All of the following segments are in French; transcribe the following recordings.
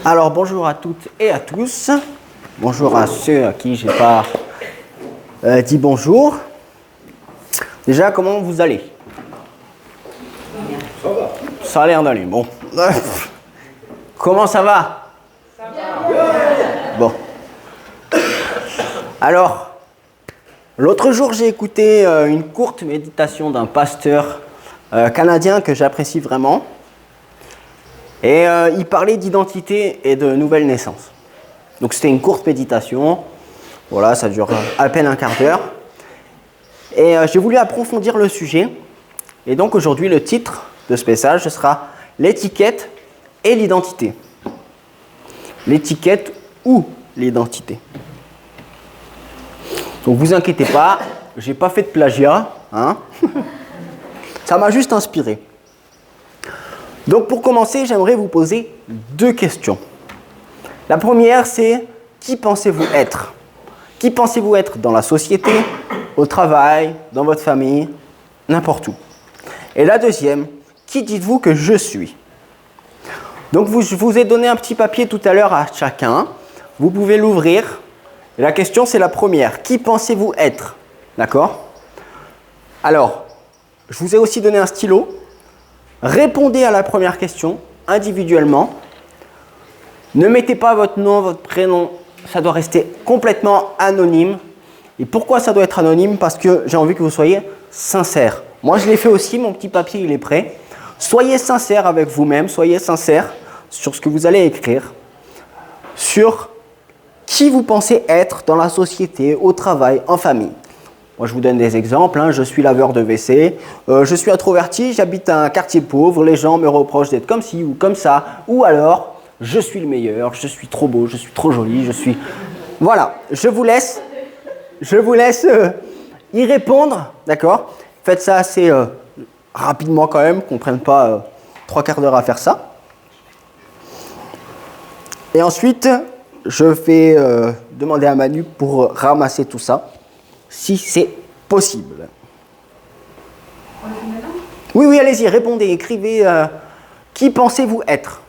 Alors bonjour à toutes et à tous. Bonjour à ceux à qui j'ai pas dit bonjour. Déjà, comment vous allez? Ça va. Ça a l'air d'aller. Bon. Comment ça va? Ça va. Bon. Alors, l'autre jour, j'ai écouté une courte méditation d'un pasteur canadien que j'apprécie vraiment. Et il parlait d'identité et de nouvelle naissance. Donc c'était une courte méditation. Voilà, ça dure à peine un quart d'heure. Et j'ai voulu approfondir le sujet. Et donc aujourd'hui, le titre de ce message, ce sera l'étiquette et l'identité. L'étiquette ou l'identité. Donc vous inquiétez pas, j'ai pas fait de plagiat, hein. Ça m'a juste inspiré. Donc pour commencer, j'aimerais vous poser deux questions. La première, c'est qui pensez-vous être? Qui pensez-vous être dans la société, au travail, dans votre famille, n'importe où? Et la deuxième, qui dites-vous que je suis? Donc je vous ai donné un petit papier tout à l'heure à chacun. Vous pouvez l'ouvrir. Et la question, c'est la première. Qui pensez-vous être? D'accord? Alors, je vous ai aussi donné un stylo. Répondez à la première question individuellement. Ne mettez pas votre nom, votre prénom. Ça doit rester complètement anonyme. Et pourquoi ça doit être anonyme? Parce que j'ai envie que vous soyez sincère. Moi, je l'ai fait aussi. Mon petit papier, il est prêt. Soyez sincère avec vous-même. Soyez sincère sur ce que vous allez écrire. Sur qui vous pensez être dans la société, au travail, en famille. Moi, je vous donne des exemples. Je suis laveur de WC, je suis introverti, j'habite à un quartier pauvre, les gens me reprochent d'être comme ci ou comme ça. Ou alors, je suis le meilleur, je suis trop beau, je suis trop joli, je suis... Voilà, je vous laisse y répondre, d'accord? Faites ça assez rapidement quand même, qu'on ne prenne pas 3 quarts d'heure à faire ça. Et ensuite, je vais demander à Manu pour ramasser tout ça. Si c'est possible. Oui, allez-y, répondez, écrivez. Qui pensez-vous être?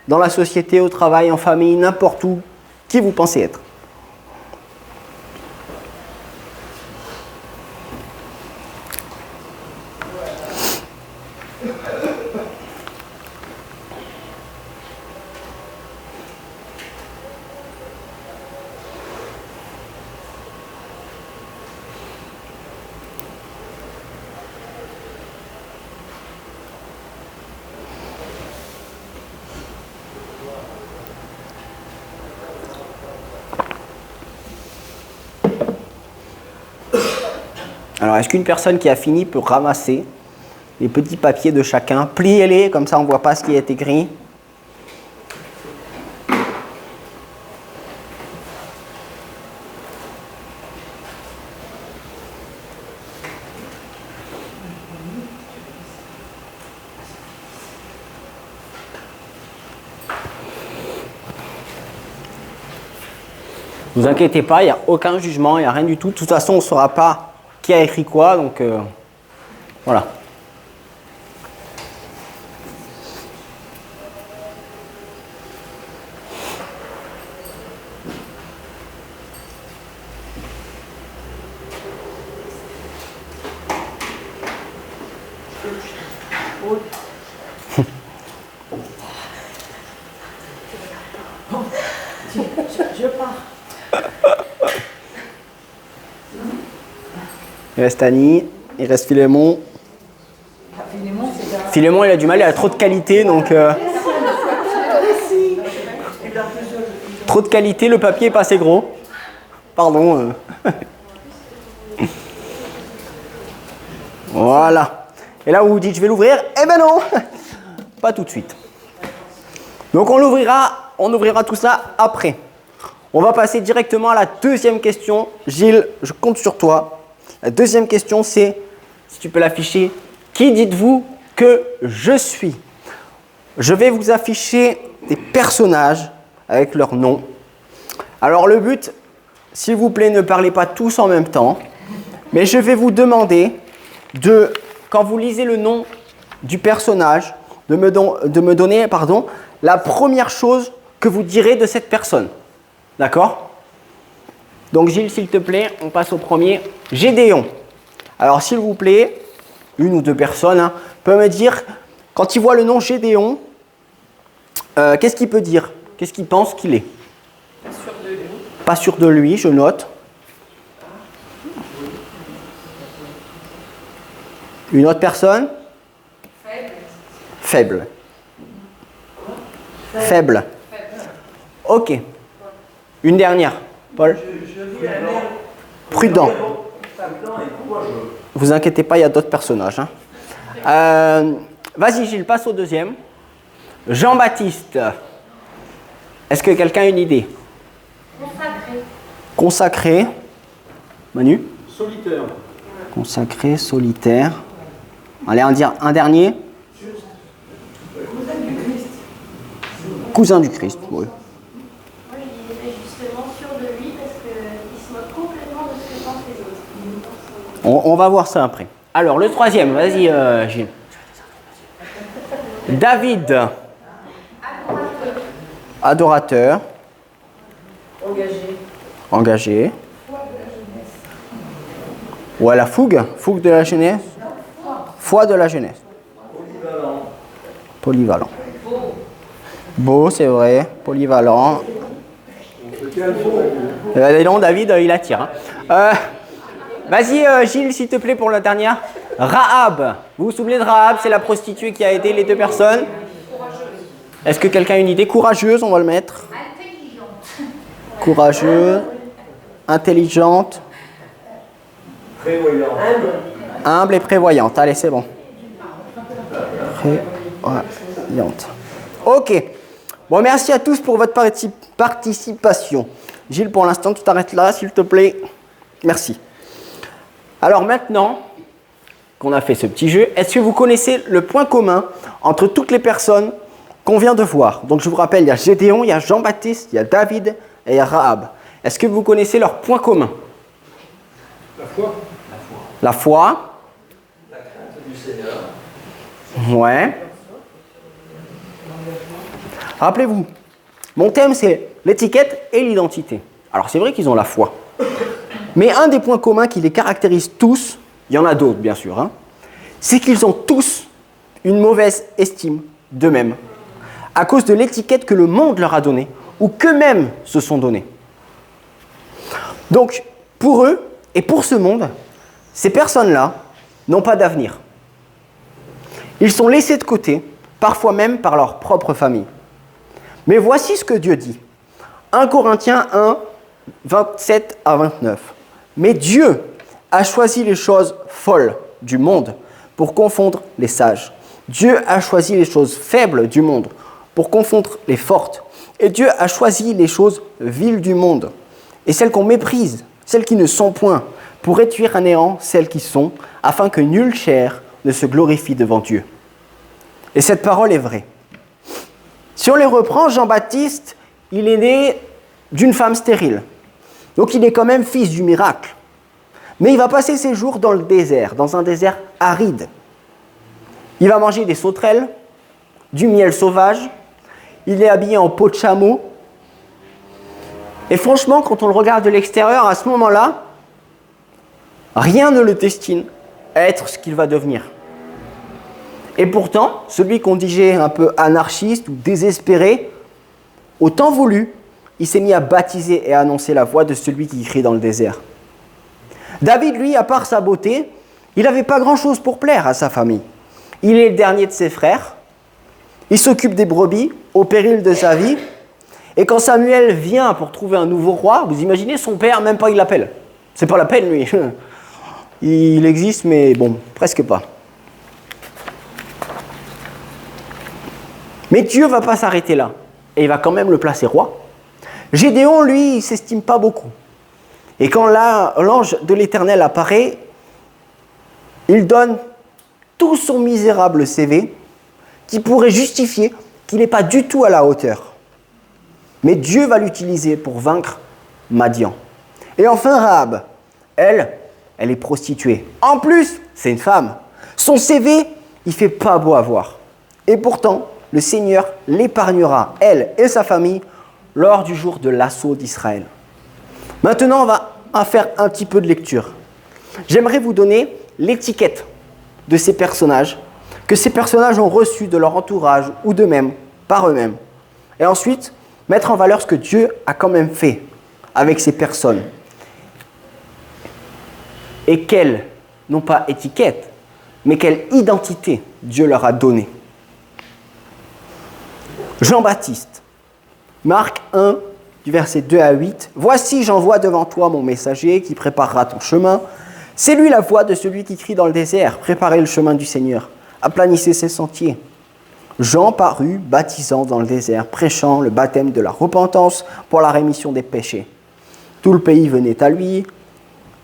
Dans la société, au travail, en famille, n'importe où. Qui vous pensez être? Alors, est-ce qu'une personne qui a fini peut ramasser les petits papiers de chacun, pliez-les, comme ça on ne voit pas ce qui est écrit. Ne vous inquiétez pas, il n'y a aucun jugement, il n'y a rien du tout. De toute façon, on ne saura pas qui a écrit quoi, donc voilà. Je pars. Il reste Annie, il reste Philémon. Philémon, il a du mal, il a trop de qualité, donc... Trop de qualité, le papier est pas assez gros. Pardon. Voilà. Et là, vous vous dites, je vais l'ouvrir. Eh ben non. Pas tout de suite. Donc on ouvrira tout ça après. On va passer directement à la deuxième question. Gilles, je compte sur toi. La deuxième question, c'est, si tu peux l'afficher, qui dites-vous que je suis? Je vais vous afficher des personnages avec leur nom. Alors le but, s'il vous plaît, ne parlez pas tous en même temps, mais je vais vous demander de, quand vous lisez le nom du personnage, de me donner la première chose que vous direz de cette personne. D'accord? Donc Gilles, s'il te plaît, on passe au premier. Gédéon. Alors s'il vous plaît, une ou deux personnes peuvent me dire, quand ils voient le nom Gédéon, qu'est-ce qu'il peut dire? Qu'est-ce qu'il pense qu'il est? Pas sûr de lui. Pas sûr de lui, je note. Une autre personne? Faible. Faible. Ok. Une dernière. Paul? Prudent. Vous inquiétez pas, il y a d'autres personnages. Vas-y Gilles, passe au deuxième. Jean-Baptiste. Est-ce que quelqu'un a une idée? Consacré. Consacré. Manu? Solitaire. Consacré, solitaire. Allez, un dernier. Cousin du Christ, oui. Moi, je dirais justement sûr de lui parce qu'il se moque complètement de ce que pensent les autres. On va voir ça après. Alors, le troisième, vas-y Gilles. David. Adorateur. Engagé. Engagé. Ou à la fougue. Fougue de la jeunesse. Foi de la jeunesse. Polyvalent. Beau, c'est vrai. Polyvalent. Non, David, il attire. Vas-y, Gilles, s'il te plaît, pour la dernière. Rahab. Vous vous souvenez de Rahab? C'est la prostituée qui a aidé les deux personnes. Est-ce que quelqu'un a une idée? Courageuse, on va le mettre. Intelligente. Courageuse. Intelligente. Prévoyant. Humble et prévoyante. Allez, c'est bon. Prévoyante. Ok. Bon, merci à tous pour votre participation. Gilles, pour l'instant, tu t'arrêtes là, s'il te plaît. Merci. Alors maintenant qu'on a fait ce petit jeu, est-ce que vous connaissez le point commun entre toutes les personnes qu'on vient de voir? Donc je vous rappelle, il y a Gédéon, il y a Jean-Baptiste, il y a David et il y a Rahab. Est-ce que vous connaissez leur point commun? La foi. La foi. La crainte du Seigneur. Ouais. Rappelez-vous, mon thème c'est l'étiquette et l'identité. Alors c'est vrai qu'ils ont la foi. Mais un des points communs qui les caractérise tous, il y en a d'autres bien sûr, c'est qu'ils ont tous une mauvaise estime d'eux-mêmes à cause de l'étiquette que le monde leur a donnée ou qu'eux-mêmes se sont donnés. Donc, pour eux et pour ce monde, ces personnes-là n'ont pas d'avenir. Ils sont laissés de côté, parfois même par leur propre famille. Mais voici ce que Dieu dit. 1 Corinthiens 1, 27 à 29. Mais Dieu a choisi les choses folles du monde pour confondre les sages. Dieu a choisi les choses faibles du monde pour confondre les fortes. Et Dieu a choisi les choses viles du monde et celles qu'on méprise, celles qui ne sont point, pour réduire à néant celles qui sont, afin que nulle chair ne se glorifie devant Dieu. Et cette parole est vraie. Si on les reprend, Jean-Baptiste, il est né d'une femme stérile. Donc il est quand même fils du miracle. Mais il va passer ses jours dans le désert, dans un désert aride. Il va manger des sauterelles, du miel sauvage. Il est habillé en peau de chameau. Et franchement, quand on le regarde de l'extérieur, à ce moment-là, rien ne le destine à être ce qu'il va devenir. Et pourtant, celui qu'on disait un peu anarchiste ou désespéré, au temps voulu, il s'est mis à baptiser et à annoncer la voix de celui qui crie dans le désert. David, lui, à part sa beauté, il n'avait pas grand-chose pour plaire à sa famille. Il est le dernier de ses frères. Il s'occupe des brebis au péril de sa vie. Et quand Samuel vient pour trouver un nouveau roi, vous imaginez, son père, même pas il l'appelle. C'est pas la peine, lui. Il existe, mais bon, presque pas. Mais Dieu ne va pas s'arrêter là. Et il va quand même le placer roi. Gédéon, lui, il ne s'estime pas beaucoup. Et quand l'ange de l'Éternel apparaît, il donne tout son misérable CV qui pourrait justifier qu'il n'est pas du tout à la hauteur. Mais Dieu va l'utiliser pour vaincre Madian. Et enfin, Rahab, elle est prostituée. En plus, c'est une femme. Son CV, il ne fait pas beau à voir. Et pourtant, le Seigneur l'épargnera, elle et sa famille, lors du jour de l'assaut d'Israël. Maintenant, on va faire un petit peu de lecture. J'aimerais vous donner l'étiquette de ces personnages, que ces personnages ont reçu de leur entourage ou d'eux-mêmes, par eux-mêmes. Et ensuite, mettre en valeur ce que Dieu a quand même fait avec ces personnes. Et quelle, non pas étiquette, mais quelle identité Dieu leur a donnée. Jean-Baptiste, Marc 1, du verset 2 à 8. « Voici, j'envoie devant toi mon messager qui préparera ton chemin. C'est lui la voix de celui qui crie dans le désert. Préparez le chemin du Seigneur. Aplanissez ses sentiers. » Jean parut, baptisant dans le désert, prêchant le baptême de la repentance pour la rémission des péchés. Tout le pays venait à lui.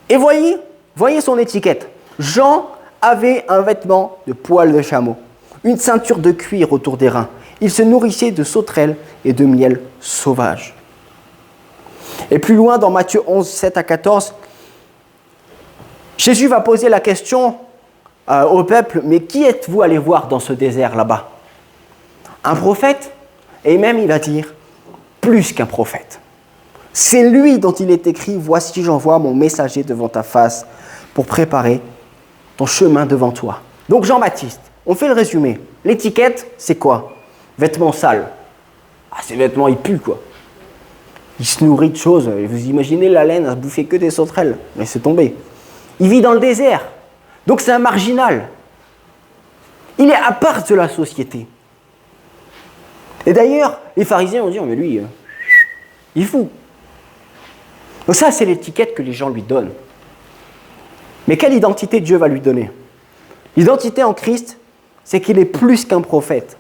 Et voyez son étiquette. Jean avait un vêtement de poil de chameau, une ceinture de cuir autour des reins. Il se nourrissait de sauterelles et de miel sauvage. Et plus loin, dans Matthieu 11, 7 à 14, Jésus va poser la question au peuple, mais qui êtes-vous allé voir dans ce désert là-bas ? Un prophète ? Et même il va dire, plus qu'un prophète. C'est lui dont il est écrit, voici j'envoie mon messager devant ta face pour préparer ton chemin devant toi. Donc Jean-Baptiste, on fait le résumé. L'étiquette, c'est quoi ? Vêtements sales. Ah, ces vêtements, ils puent, quoi. Il se nourrit de choses. Vous imaginez la laine à se bouffer que des sauterelles. Mais c'est tombé. Il vit dans le désert. Donc c'est un marginal. Il est à part de la société. Et d'ailleurs, les pharisiens vont dire, mais lui, il est fou. Donc ça, c'est l'étiquette que les gens lui donnent. Mais quelle identité Dieu va lui donner ? L'identité en Christ, c'est qu'il est plus qu'un prophète.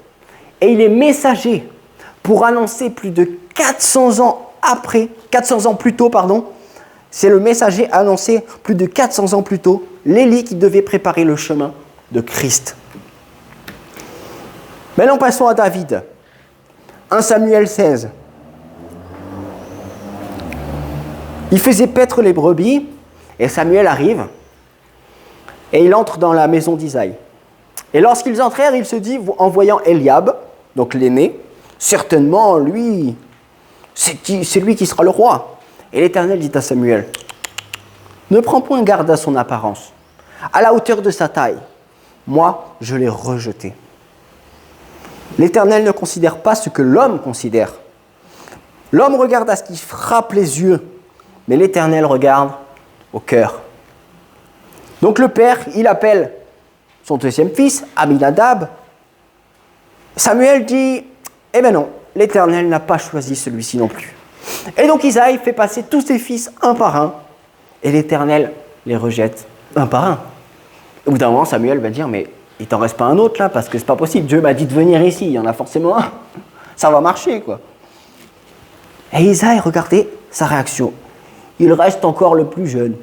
Et il est messager pour annoncer plus de 400 ans plus tôt, c'est le messager annoncé plus de 400 ans plus tôt, l'Élie qui devait préparer le chemin de Christ. Maintenant, passons à David. 1 Samuel 16. Il faisait paître les brebis, et Samuel arrive, et il entre dans la maison d'Isaïe. Et lorsqu'ils entrèrent, il se dit, en voyant Eliab, donc l'aîné, certainement, lui, c'est lui qui sera le roi. Et l'Éternel dit à Samuel, ne prends point garde à son apparence, à la hauteur de sa taille. Moi, je l'ai rejeté. L'Éternel ne considère pas ce que l'homme considère. L'homme regarde à ce qui frappe les yeux, mais l'Éternel regarde au cœur. Donc le père, il appelle son deuxième fils, Aminadab. Samuel dit, eh bien non, l'Éternel n'a pas choisi celui-ci non plus. Et donc Isaïe fait passer tous ses fils un par un, et l'Éternel les rejette un par un. Au bout d'un moment, Samuel va dire, mais il t'en reste pas un autre là, parce que c'est pas possible, Dieu m'a dit de venir ici, il y en a forcément un, ça va marcher quoi. Et Isaïe, regardez sa réaction, il reste encore le plus jeune.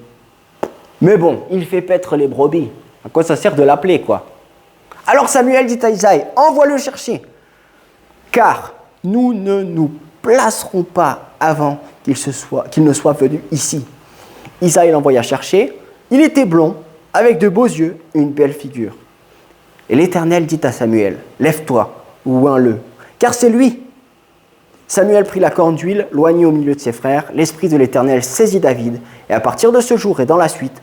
Mais bon, il fait paître les brebis, à quoi ça sert de l'appeler quoi. Alors Samuel dit à Isaïe, envoie-le chercher, car nous ne nous placerons pas avant qu'il ne soit venu ici. Isaïe l'envoya chercher, il était blond, avec de beaux yeux et une belle figure. Et l'Éternel dit à Samuel, lève-toi, oins-le, car c'est lui. Samuel prit la corne d'huile, loignée au milieu de ses frères, l'Esprit de l'Éternel saisit David, et à partir de ce jour et dans la suite,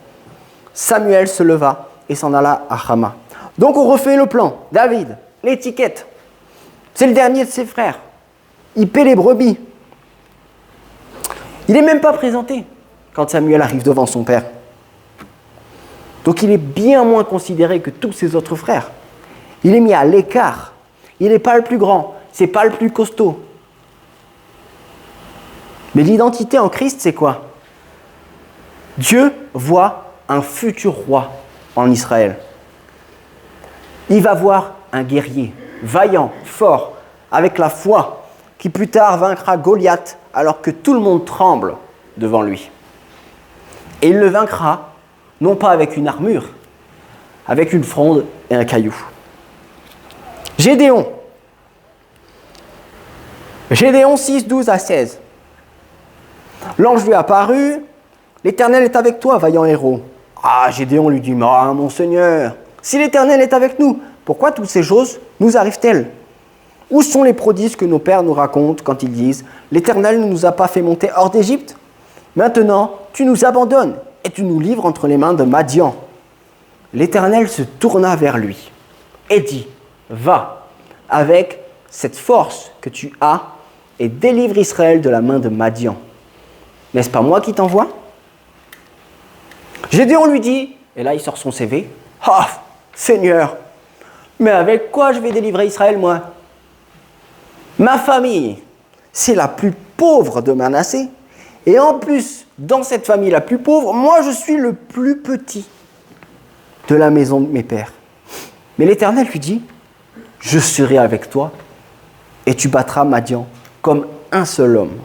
Samuel se leva et s'en alla à Rama. Donc on refait le plan. David, l'étiquette, c'est le dernier de ses frères. Il paie les brebis. Il n'est même pas présenté quand Samuel arrive devant son père. Donc il est bien moins considéré que tous ses autres frères. Il est mis à l'écart. Il n'est pas le plus grand, c'est pas le plus costaud. Mais l'identité en Christ, c'est quoi ? Dieu voit un futur roi en Israël. Il va voir un guerrier, vaillant, fort, avec la foi, qui plus tard vaincra Goliath alors que tout le monde tremble devant lui. Et il le vaincra, non pas avec une armure, avec une fronde et un caillou. Gédéon 6, 12 à 16. L'ange lui apparut, l'Éternel est avec toi, vaillant héros. Ah, Gédéon lui dit, ah, mon Seigneur, si l'Éternel est avec nous, pourquoi toutes ces choses nous arrivent-elles ? Où sont les prodiges que nos pères nous racontent quand ils disent « L'Éternel ne nous a pas fait monter hors d'Égypte? Maintenant, tu nous abandonnes et tu nous livres entre les mains de Madian. » L'Éternel se tourna vers lui et dit « Va, avec cette force que tu as, et délivre Israël de la main de Madian. N'est-ce pas moi qui t'envoie ?» Gédéon lui dit, et là il sort son CV, « Ah, Seigneur, mais avec quoi je vais délivrer Israël, moi? Ma famille, c'est la plus pauvre de Manassé, et en plus, dans cette famille la plus pauvre, moi je suis le plus petit de la maison de mes pères. » Mais l'Éternel lui dit, « Je serai avec toi, et tu battras Madian comme un seul homme. »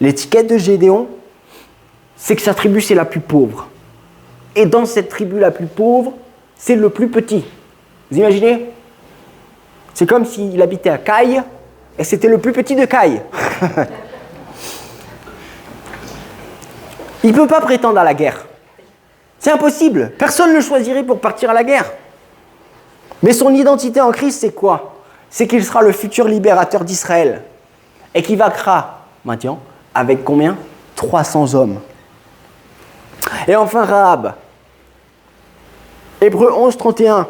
L'étiquette de Gédéon, c'est que sa tribu, c'est la plus pauvre. Et dans cette tribu la plus pauvre, c'est le plus petit. Vous imaginez? C'est comme s'il habitait à Caille, et c'était le plus petit de Caille. Il ne peut pas prétendre à la guerre. C'est impossible. Personne ne le choisirait pour partir à la guerre. Mais son identité en Christ, c'est quoi? C'est qu'il sera le futur libérateur d'Israël. Et qu'il vaincra Madian avec combien? 300 hommes. Et enfin Rahab. Hébreux 11, 31.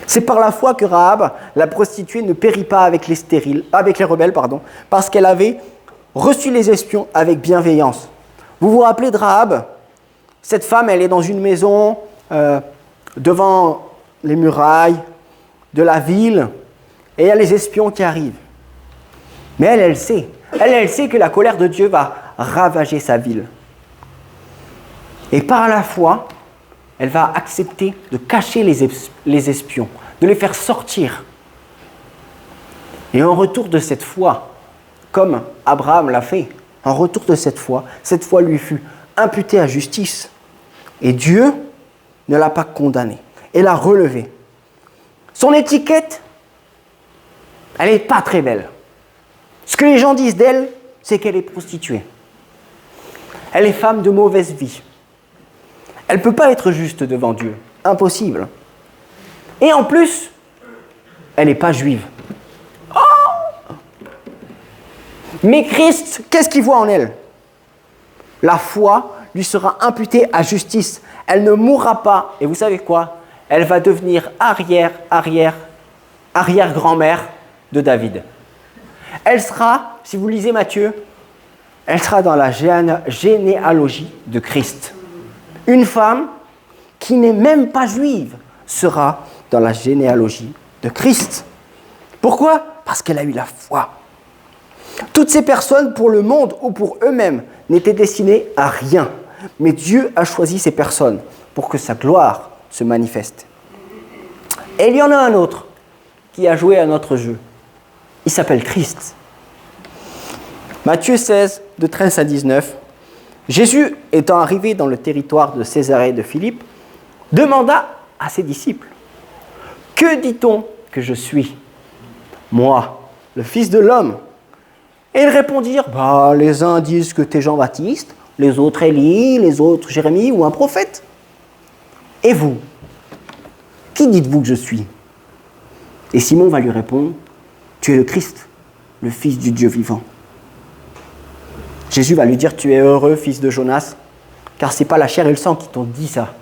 C'est par la foi que Rahab, la prostituée, ne périt pas avec les rebelles, parce qu'elle avait reçu les espions avec bienveillance. Vous vous rappelez de Rahab? Cette femme, elle est dans une maison devant les murailles de la ville, et il y a les espions qui arrivent. Mais elle sait. Elle sait que la colère de Dieu va ravager sa ville. Et par la foi, elle va accepter de cacher les espions, de les faire sortir. Et en retour de cette foi, comme Abraham l'a fait, en retour de cette foi lui fut imputée à justice. Et Dieu ne l'a pas condamnée, et l'a relevée. Son étiquette, elle n'est pas très belle. Ce que les gens disent d'elle, c'est qu'elle est prostituée. Elle est femme de mauvaise vie. Elle ne peut pas être juste devant Dieu. Impossible. Et en plus, elle n'est pas juive. Oh! Mais Christ, qu'est-ce qu'il voit en elle? La foi lui sera imputée à justice. Elle ne mourra pas. Et vous savez quoi? Elle va devenir arrière-grand-mère de David. Elle sera, si vous lisez Matthieu, elle sera dans la généalogie de Christ. Une femme qui n'est même pas juive sera dans la généalogie de Christ. Pourquoi? Parce qu'elle a eu la foi. Toutes ces personnes, pour le monde ou pour eux-mêmes, n'étaient destinées à rien. Mais Dieu a choisi ces personnes pour que sa gloire se manifeste. Et il y en a un autre qui a joué à notre jeu. Il s'appelle Christ. Matthieu 16, de 13 à 19. Jésus, étant arrivé dans le territoire de Césarée de Philippe, demanda à ses disciples, « Que dit-on que je suis, moi, le Fils de l'homme ?» Et ils répondirent, « Les uns disent que tu es Jean-Baptiste, les autres Élie, les autres Jérémie ou un prophète. Et vous, qui dites-vous que je suis ?» Et Simon va lui répondre, « Tu es le Christ, le Fils du Dieu vivant. » Jésus va lui dire, « Tu es heureux, fils de Jonas, car ce n'est pas la chair et le sang qui t'ont dit ça,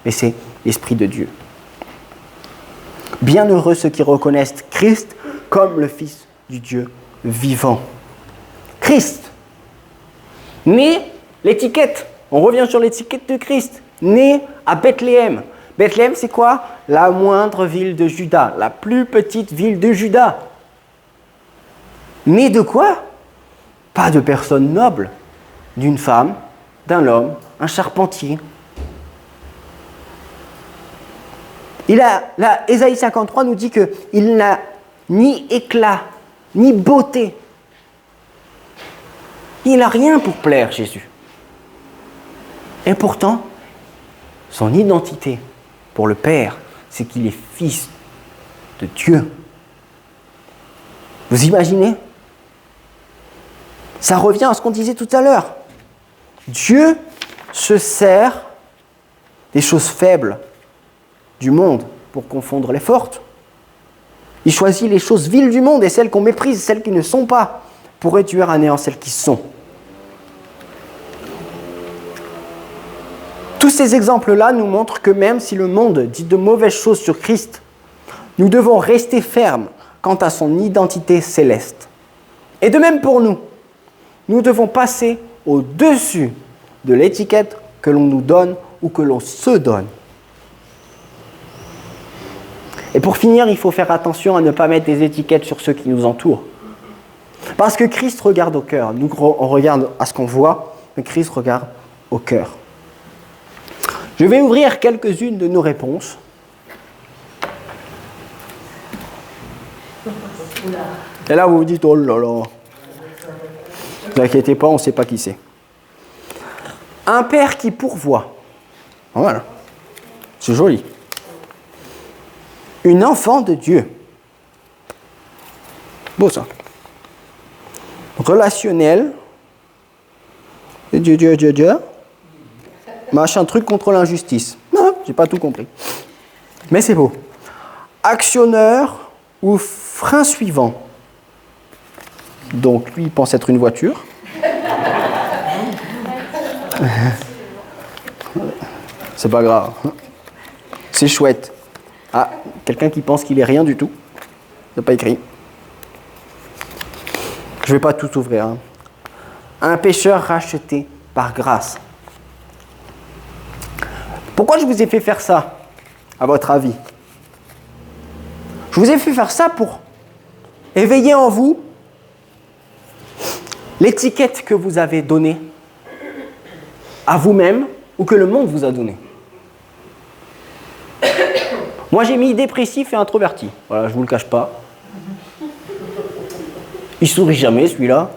mais c'est l'Esprit de Dieu. » Bienheureux ceux qui reconnaissent Christ comme le Fils du Dieu vivant. Christ, né, l'étiquette, on revient sur l'étiquette de Christ, né à Bethléem. Bethléem, c'est quoi? La moindre ville de Juda, la plus petite ville de Juda. Né de quoi? Pas de personne noble, d'une femme, d'un homme, un charpentier. Ésaïe 53 nous dit qu'il n'a ni éclat, ni beauté. Il n'a rien pour plaire, Jésus. Et pourtant, son identité pour le Père, c'est qu'il est fils de Dieu. Vous imaginez? Ça revient à ce qu'on disait tout à l'heure. Dieu se sert des choses faibles du monde pour confondre les fortes. Il choisit les choses viles du monde et celles qu'on méprise, celles qui ne sont pas, pour réduire à néant celles qui sont. Tous ces exemples-là nous montrent que même si le monde dit de mauvaises choses sur Christ, nous devons rester fermes quant à son identité céleste. Et de même pour nous, nous devons passer au-dessus de l'étiquette que l'on nous donne ou que l'on se donne. Et pour finir, il faut faire attention à ne pas mettre des étiquettes sur ceux qui nous entourent. Parce que Christ regarde au cœur. Nous, on regarde à ce qu'on voit, mais Christ regarde au cœur. Je vais ouvrir quelques-unes de nos réponses. Et là, vous vous dites, oh là là. Ne vous inquiétez pas, on ne sait pas qui c'est. Un père qui pourvoit. Voilà. C'est joli. Une enfant de Dieu. Beau ça. Relationnel. Dieu. Machin truc contre l'injustice. Non, j'ai pas tout compris. Mais c'est beau. Actionneur ou frein suivant. Donc lui, il pense être une voiture. C'est pas grave. C'est chouette. Ah, quelqu'un qui pense qu'il est rien du tout. C'est pas écrit. Je vais pas tout ouvrir. Hein. Un pécheur racheté par grâce. Pourquoi je vous ai fait faire ça, à votre avis? Je vous ai fait faire ça pour éveiller en vous l'étiquette que vous avez donnée à vous-même ou que le monde vous a donnée. Moi, j'ai mis dépressif et introverti. Voilà, je ne vous le cache pas. Il sourit jamais, celui-là.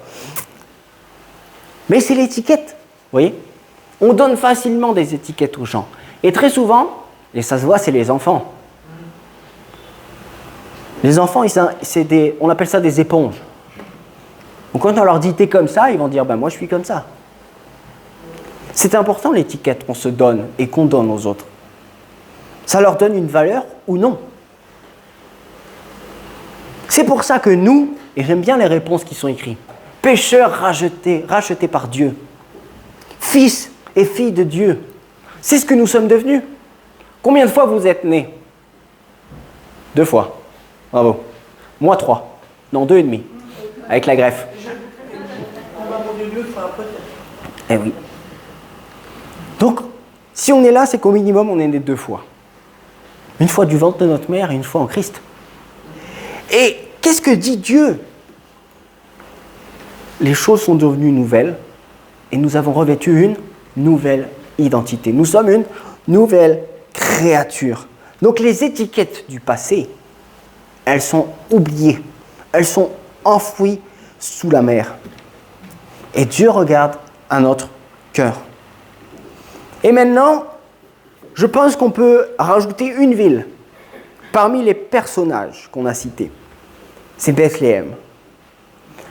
Mais c'est l'étiquette, vous voyez? On donne facilement des étiquettes aux gens. Et très souvent, et ça se voit, c'est les enfants. Les enfants, on appelle ça des éponges. Donc quand on leur dit « t'es comme ça », ils vont dire « ben moi je suis comme ça ». C'est important l'étiquette qu'on se donne et qu'on donne aux autres. Ça leur donne une valeur ou non. C'est pour ça que nous, et j'aime bien les réponses qui sont écrites, pécheurs rachetés par Dieu, fils et filles de Dieu, c'est ce que nous sommes devenus. Combien de fois vous êtes nés? 2 fois. Bravo. Moi 3. Non, 2,5. Avec la greffe. Eh oui. Donc, si on est là, c'est qu'au minimum, on est né 2 fois. Une fois du ventre de notre mère et une fois en Christ. Et qu'est-ce que dit Dieu? Les choses sont devenues nouvelles et nous avons revêtu une nouvelle identité. Nous sommes une nouvelle créature. Donc les étiquettes du passé, elles sont oubliées. Elles sont enfouies sous la mer. Et Dieu regarde à notre cœur. Et maintenant, je pense qu'on peut rajouter une ville parmi les personnages qu'on a cités. C'est Bethléem.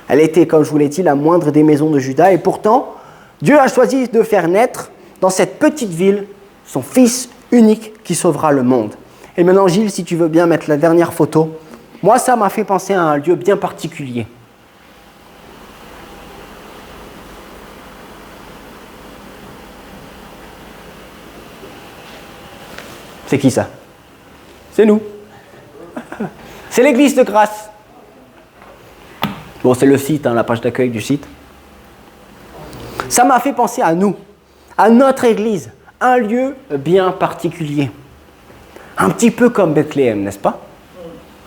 Elle était, comme je vous l'ai dit, la moindre des maisons de Juda. Et pourtant, Dieu a choisi de faire naître dans cette petite ville son fils unique qui sauvera le monde. Et maintenant, Gilles, si tu veux bien mettre la dernière photo. Moi, ça m'a fait penser à un lieu bien particulier. C'est qui ça? C'est nous. C'est l'église de Grasse. Bon, c'est le site, hein, la page d'accueil du site. Ça m'a fait penser à nous, à notre église, un lieu bien particulier. Un petit peu comme Bethléem, n'est-ce pas?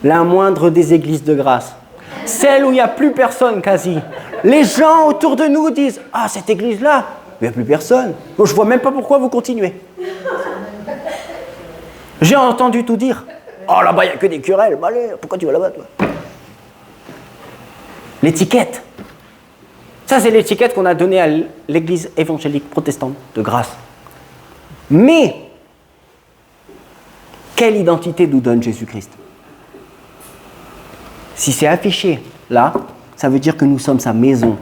La moindre des églises de Grasse. Celle où il n'y a plus personne quasi. Les gens autour de nous disent « Ah, cette église-là, il n'y a plus personne. Bon, je ne vois même pas pourquoi vous continuez. » J'ai entendu tout dire. « Oh, là-bas, il n'y a que des querelles. Bah, allez, pourquoi tu vas là-bas, toi ?» L'étiquette. Ça, c'est l'étiquette qu'on a donnée à l'église évangélique protestante de Grasse. Mais, quelle identité nous donne Jésus-Christ? Si c'est affiché là, ça veut dire que nous sommes sa maison.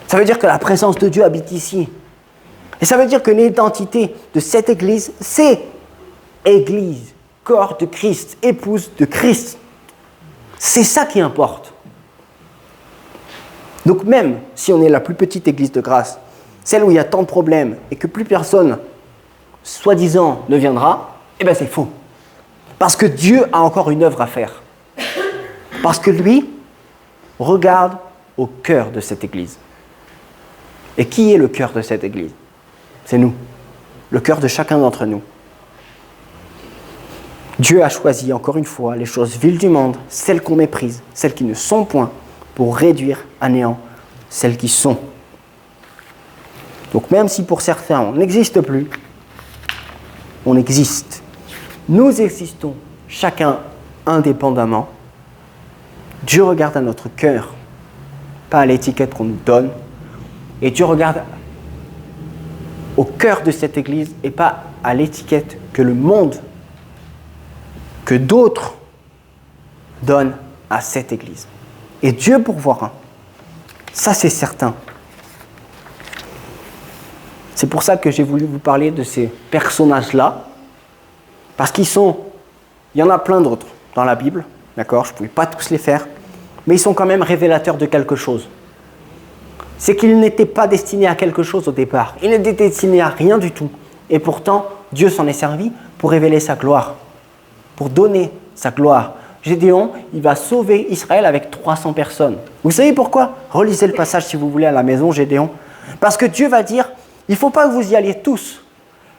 Ça veut dire que la présence de Dieu habite ici. Et ça veut dire que l'identité de cette église, c'est Église, corps de Christ, épouse de Christ. C'est ça qui importe. Donc même si on est la plus petite église de grâce, celle où il y a tant de problèmes et que plus personne, soi-disant, ne viendra, eh bien c'est faux. Parce que Dieu a encore une œuvre à faire. Parce que lui regarde au cœur de cette église. Et qui est le cœur de cette église? C'est nous. Le cœur de chacun d'entre nous. Dieu a choisi, encore une fois, les choses viles du monde, celles qu'on méprise, celles qui ne sont point, pour réduire à néant celles qui sont. Donc même si pour certains on n'existe plus, on existe. Nous existons, chacun indépendamment. Dieu regarde à notre cœur, pas à l'étiquette qu'on nous donne. Et Dieu regarde au cœur de cette église et pas à l'étiquette que le monde, que d'autres donnent à cette église. Et Dieu pourvoira. Ça, c'est certain. C'est pour ça que j'ai voulu vous parler de ces personnages-là, parce il y en a plein d'autres dans la Bible, d'accord? Je ne pouvais pas tous les faire, mais ils sont quand même révélateurs de quelque chose. C'est qu'ils n'étaient pas destinés à quelque chose au départ. Ils n'étaient destinés à rien du tout. Et pourtant, Dieu s'en est servi pour révéler sa gloire, pour donner sa gloire. Gédéon, il va sauver Israël avec 300 personnes. Vous savez pourquoi? Relisez le passage si vous voulez à la maison, Gédéon. Parce que Dieu va dire, il ne faut pas que vous y alliez tous.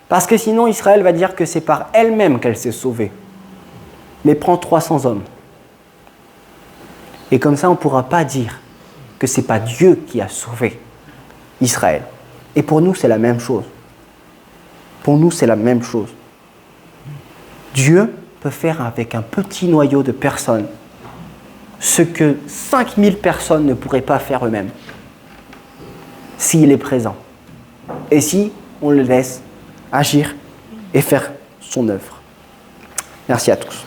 Parce que sinon, Israël va dire que c'est par elle-même qu'elle s'est sauvée. Mais prends 300 hommes. Et comme ça, on ne pourra pas dire que ce n'est pas Dieu qui a sauvé Israël. Et pour nous, c'est la même chose. Pour nous, c'est la même chose. Dieu peut faire avec un petit noyau de personnes ce que 5000 personnes ne pourraient pas faire eux-mêmes s'il est présent et si on le laisse agir et faire son œuvre. Merci à tous.